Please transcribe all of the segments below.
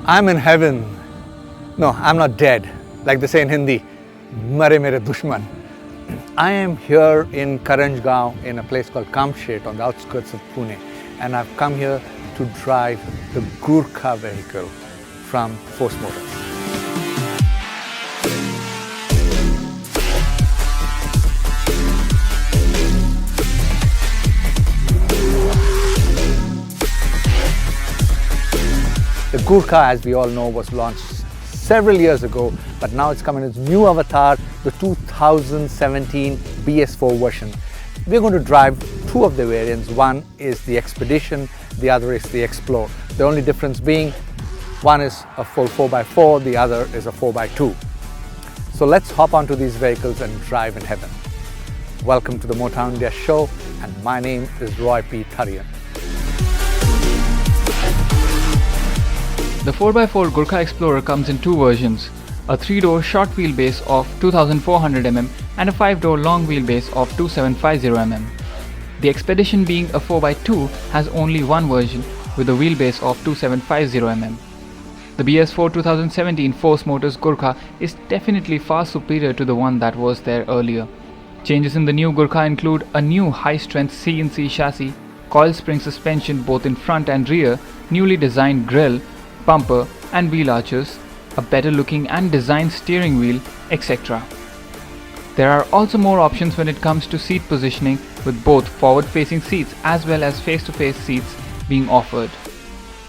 I'm in heaven. No, I'm not dead. Like they say in Hindi, Mare mere dushman. I am here in Karanjgaon in a place called Kamshet on the outskirts of Pune, and I've come here to drive the Gurkha vehicle from Force Motors. The Gurkha, as we all know, was launched several years ago, but now it's come in its new avatar, the 2017 BS4 version. We're going to drive two of the variants. One is the Xpedition, the other is the Xplorer. The only difference being one is a full 4x4, the other is a 4x2. So let's hop onto these vehicles and drive in heaven. Welcome to the Motown India show, and my name is Roy P. Tharian. The 4x4 Gurkha Explorer comes in two versions, a 3-door short wheelbase of 2400mm and a 5-door long wheelbase of 2750mm. The Xpedition, being a 4x2, has only one version with a wheelbase of 2750mm. The BS4 2017 Force Motors Gurkha is definitely far superior to the one that was there earlier. Changes in the new Gurkha include a new high-strength CNC chassis, coil spring suspension both in front and rear, newly designed grille, bumper and wheel arches, a better looking and designed steering wheel, etc. There are also more options when it comes to seat positioning, with both forward facing seats as well as face to face seats being offered.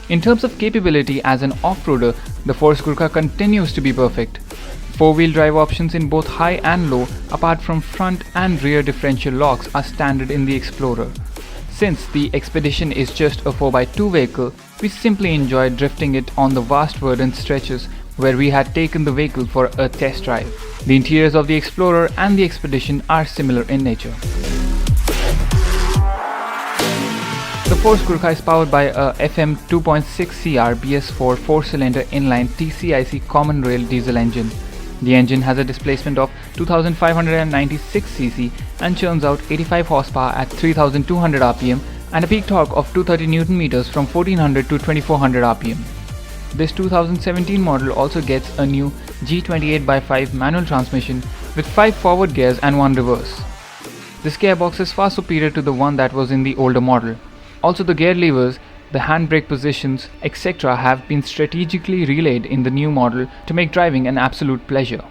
In terms of capability as an off-roader, the Force Gurkha continues to be perfect. 4-wheel drive options in both high and low, apart from front and rear differential locks, are standard in the Explorer. Since the Xpedition is just a 4x2 vehicle, we simply enjoyed drifting it on the vast verdant stretches where we had taken the vehicle for a test drive. The interiors of the Explorer and the Xpedition are similar in nature. The Force Gurkha is powered by a FM 2.6CR BS4 4-cylinder inline TCIC common rail diesel engine. The engine has a displacement of 2596cc and churns out 85 horsepower at 3200 rpm and a peak torque of 230 Nm from 1400 to 2400 rpm. This 2017 model also gets a new G28x5 manual transmission with 5 forward gears and 1 reverse. This gearbox is far superior to the one that was in the older model. Also, the gear levers, the handbrake positions, etc. have been strategically relayed in the new model to make driving an absolute pleasure.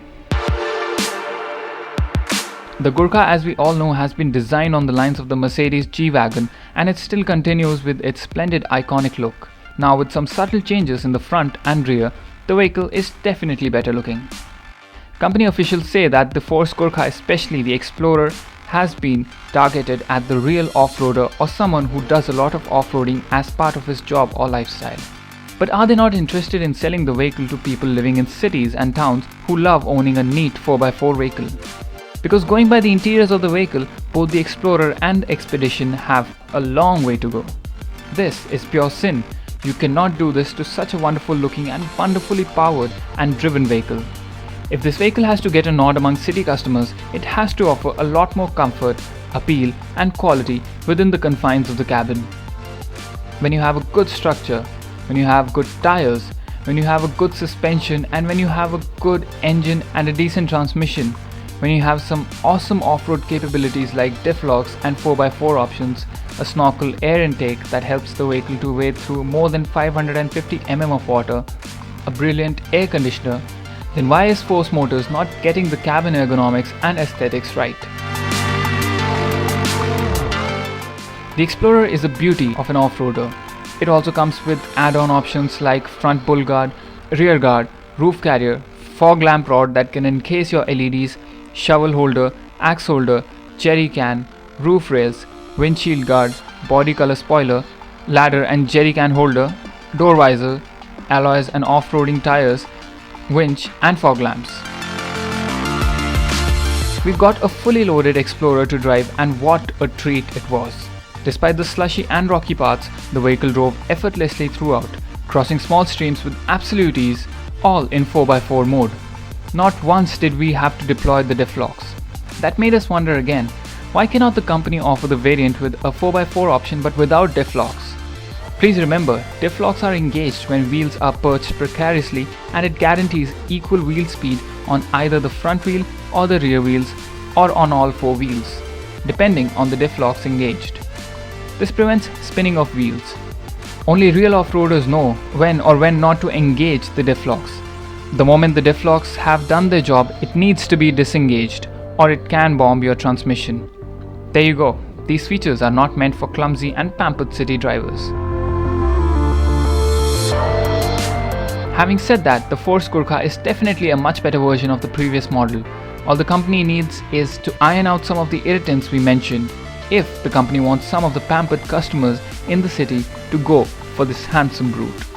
The Gurkha, as we all know, has been designed on the lines of the Mercedes G-Wagon, and it still continues with its splendid iconic look. Now, with some subtle changes in the front and rear, the vehicle is definitely better looking. Company officials say that the Force Gurkha, especially the Explorer, has been targeted at the real off-roader or someone who does a lot of off-roading as part of his job or lifestyle. But are they not interested in selling the vehicle to people living in cities and towns who love owning a neat 4x4 vehicle? Because going by the interiors of the vehicle, both the Explorer and Xpedition have a long way to go. This is pure sin. You cannot do this to such a wonderful looking and wonderfully powered and driven vehicle. If this vehicle has to get a nod among city customers, it has to offer a lot more comfort, appeal and quality within the confines of the cabin. When you have a good structure, when you have good tires, when you have a good suspension, and when you have a good engine and a decent transmission, when you have some awesome off-road capabilities like diff locks and 4x4 options, a snorkel air intake that helps the vehicle to wade through more than 550 mm of water, a brilliant air conditioner, then why is Force Motors not getting the cabin ergonomics and aesthetics right? The Explorer is a beauty of an off-roader. It also comes with add-on options like front bull guard, rear guard, roof carrier, fog lamp rod that can encase your LEDs, shovel holder, axe holder, jerry can, roof rails, windshield guard, body color spoiler, ladder and jerry can holder, door visor, alloys and off-roading tires, winch and fog lamps. We got a fully loaded Explorer to drive, and what a treat it was. Despite the slushy and rocky parts, the vehicle drove effortlessly throughout, crossing small streams with absolute ease, all in 4x4 mode. Not once did we have to deploy the diff locks. That made us wonder again, why cannot the company offer the variant with a 4x4 option but without diff locks? Please remember, diff locks are engaged when wheels are perched precariously, and it guarantees equal wheel speed on either the front wheel or the rear wheels, or on all four wheels, depending on the diff locks engaged. This prevents spinning of wheels. Only real off-roaders know when or when not to engage the diff locks. The moment the diff locks have done their job, it needs to be disengaged, or it can bomb your transmission. There you go. These features are not meant for clumsy and pampered city drivers. Having said that, the Force Gurkha is definitely a much better version of the previous model. All the company needs is to iron out some of the irritants we mentioned, if the company wants some of the pampered customers in the city to go for this handsome brute.